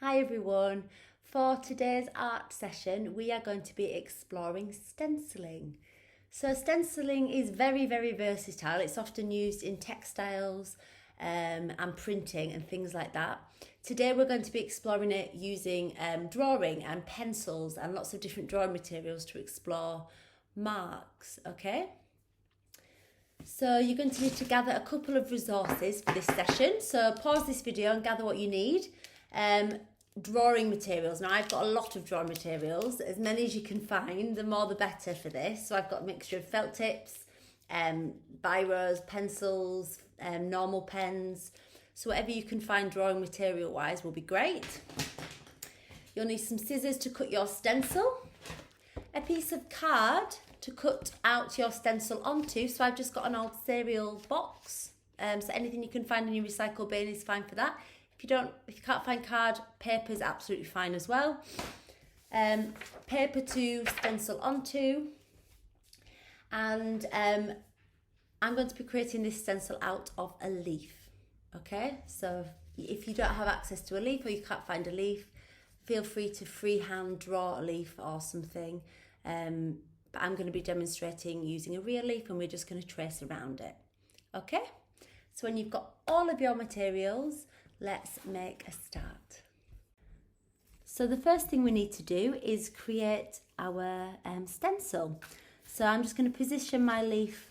Hi everyone. For today's art session, we are going to be exploring stenciling. So stenciling is very versatile. It's often used in textiles and printing and things like that. Today we're going to be exploring it using drawing and pencils and lots of different drawing materials to explore marks, okay? So you're going to need to gather a couple of resources for this session. So pause this video and gather what you need. Drawing materials. Now I've got a lot of drawing materials, as many as you can find, the more the better for this. So I've got a mixture of felt tips, biros, pencils, normal pens. So whatever you can find drawing material wise will be great. You'll need some scissors to cut your stencil, a piece of card to cut out your stencil onto. So I've just got an old cereal box. So anything you can find in your recycle bin is fine for that. If you can't find card, paper is absolutely fine as well. Paper to stencil onto. And I'm going to be creating this stencil out of a leaf. Okay, so if you don't have access to a leaf or you can't find a leaf, feel free to freehand draw a leaf or something. But I'm going to be demonstrating using a real leaf and we're just going to trace around it. Okay, so when you've got all of your materials, let's make a start. So the first thing we need to do is create our stencil. So I'm just going to position my leaf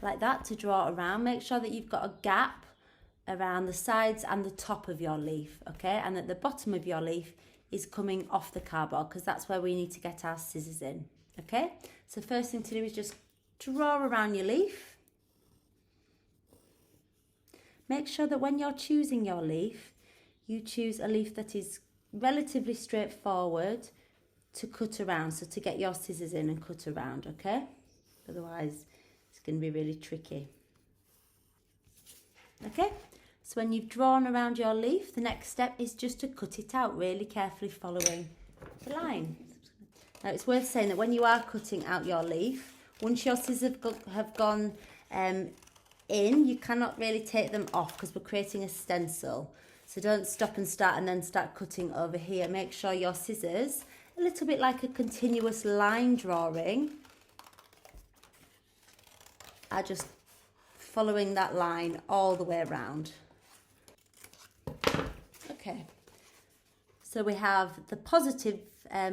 like that to draw around. Make sure that you've got a gap around the sides and the top of your leaf, okay? And that the bottom of your leaf is coming off the cardboard because that's where we need to get our scissors in, okay? So first thing to do is just draw around your leaf. Make sure that when you're choosing your leaf, you choose a leaf that is relatively straightforward to cut around, so to get your scissors in and cut around, okay? Otherwise, it's going to be really tricky. Okay, so when you've drawn around your leaf, the next step is just to cut it out, really carefully following the line. Now, it's worth saying that when you are cutting out your leaf, once your scissors have gone in, you cannot really take them off because we're creating a stencil. So don't stop and start and then start cutting over here. Make sure your scissors, a little bit like a continuous line drawing, are just following that line all the way around. Okay, so we have the positive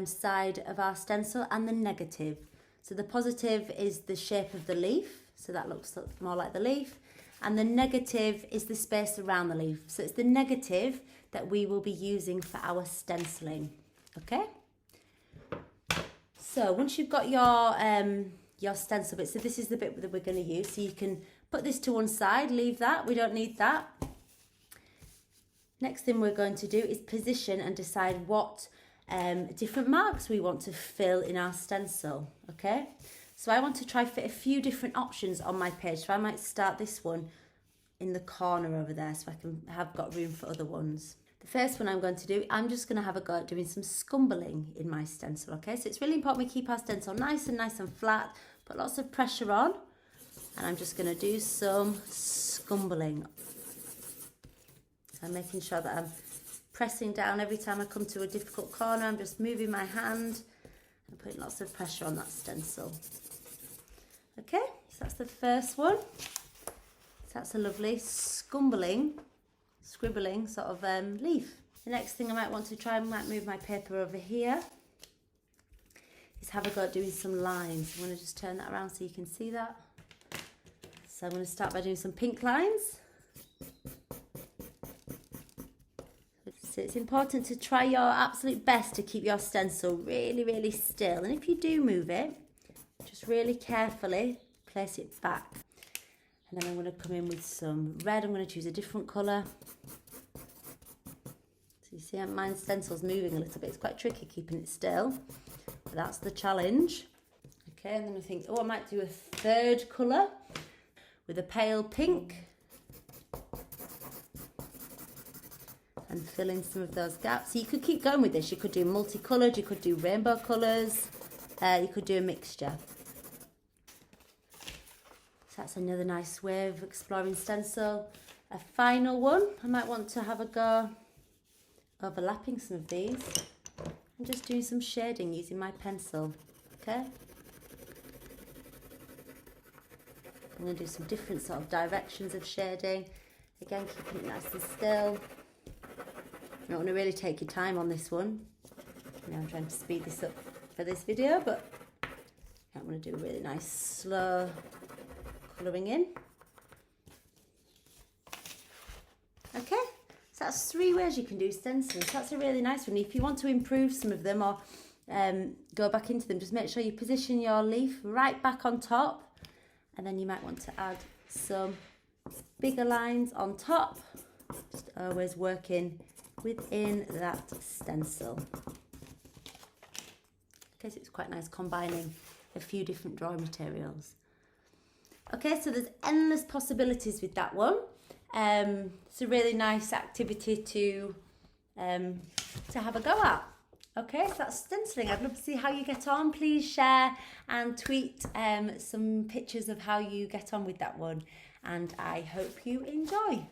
side of our stencil and the negative. So the positive is the shape of the leaf, so that looks more like the leaf, and the negative is the space around the leaf. So it's the negative that we will be using for our stenciling, okay? So once you've got your stencil bit, so this is the bit that we're going to use, so you can put this to one side, leave that, we don't need that. Next thing we're going to do is position and decide what different marks we want to fill in our stencil, okay? So I want to try fit a few different options on my page. So I might start this one in the corner over there so I can have got room for other ones. The first one I'm going to do, I'm just going to have a go at doing some scumbling in my stencil, okay? So it's really important we keep our stencil nice and flat, put lots of pressure on, and I'm just going to do some scumbling. So I'm making sure that I'm pressing down every time I come to a difficult corner. I'm just moving my hand and putting lots of pressure on that stencil. Okay, so that's the first one. So that's a lovely scribbling sort of leaf. The next thing I might want to try, I might move my paper over here, is have a go at doing some lines. I'm going to just turn that around so you can see that. So I'm going to start by doing some pink lines. So it's important to try your absolute best to keep your stencil really still. And if you do move it, just really carefully place it back. And then I'm going to come in with some red. I'm going to choose a different colour. So you see my stencil's moving a little bit. It's quite tricky keeping it still. But that's the challenge. Okay, and then I think, I might do a third colour with a pale pink. And fill in some of those gaps. So you could keep going with this. You could do multicoloured, you could do rainbow colours, you could do a mixture. So that's another nice way of exploring stencil. A final one, I might want to have a go overlapping some of these and just doing some shading using my pencil, okay? I'm going to do some different sort of directions of shading. Again, keeping it nice and still. You don't want to really take your time on this one. You know, I'm trying to speed this up for this video, but I'm going to do a really nice slow colouring in. Okay, so that's 3 ways you can do stencils. So that's a really nice one. If you want to improve some of them or go back into them, just make sure you position your leaf right back on top. And then you might want to add some bigger lines on top, just always working within that stencil. Okay, so it's quite nice combining a few different drawing materials. Okay, so there's endless possibilities with that one. It's a really nice activity to have a go at. Okay, so that's stenciling. I'd love to see how you get on. Please share and tweet some pictures of how you get on with that one. And I hope you enjoy.